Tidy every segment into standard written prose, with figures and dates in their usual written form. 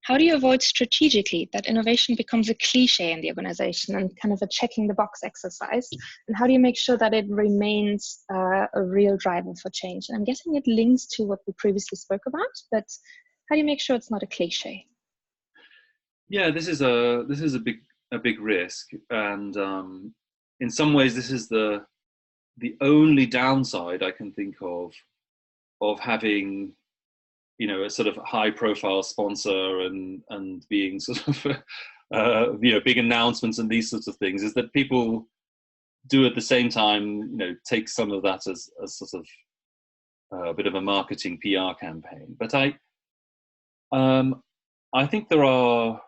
How do you avoid strategically that innovation becomes a cliche in the organization and kind of a checking the box exercise? And how do you make sure that it remains a real driver for change? And I'm guessing it links to what we previously spoke about, but how do you make sure it's not a cliche? Yeah, this is a big risk, and in some ways, this is the only downside I can think of having, a sort of high profile sponsor and being sort of big announcements and these sorts of things, is that people do at the same time take some of that as sort of a bit of a marketing PR campaign. But I think there are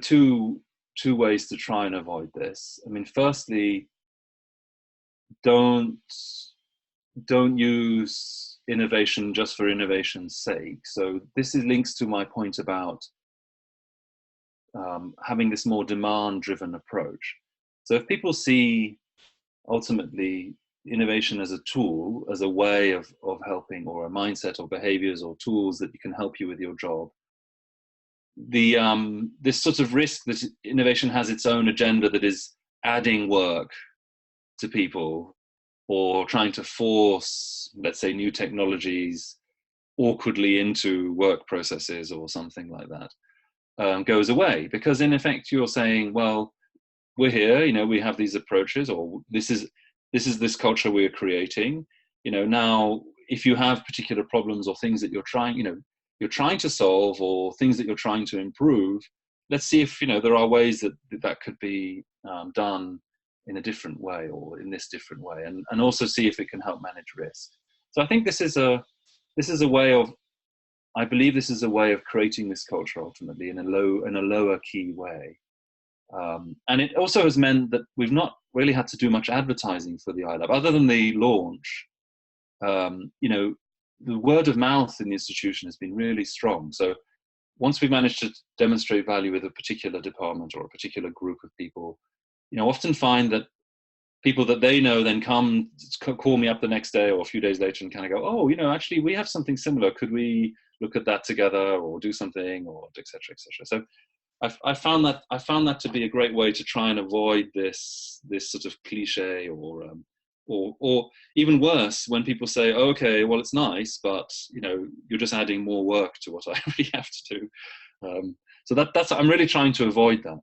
two ways to try and avoid this. I mean, firstly, don't use innovation just for innovation's sake. So this links to my point about having this more demand-driven approach. So if people see ultimately innovation as a tool, as a way of helping, or a mindset or behaviors or tools that can help you with your job, this sort of risk that innovation has its own agenda that is adding work to people, or trying to force, let's say, new technologies awkwardly into work processes or something like that, goes away. Because in effect, you're saying, well, we're here, we have these approaches, or this is this culture we're creating. Now, if you have particular problems or things that you're trying to solve, or things that you're trying to improve, let's see if there are ways that could be done in a different way, or in this different way, and also see if it can help manage risk. So I think this is a way of, I believe this is a way of creating this culture ultimately in a lower key way. And it also has meant that we've not really had to do much advertising for the iLab, other than the launch. The word of mouth in the institution has been really strong. So once we've managed to demonstrate value with a particular department or a particular group of people, often find that people that they know then call me up the next day or a few days later and kind of go, oh, actually we have something similar. Could we look at that together, or do something, or et cetera, et cetera. So I found that to be a great way to try and avoid this sort of cliche, or even worse, when people say, oh, okay, well, it's nice, but you're just adding more work to what I really have to do. So that's I'm really trying to avoid that.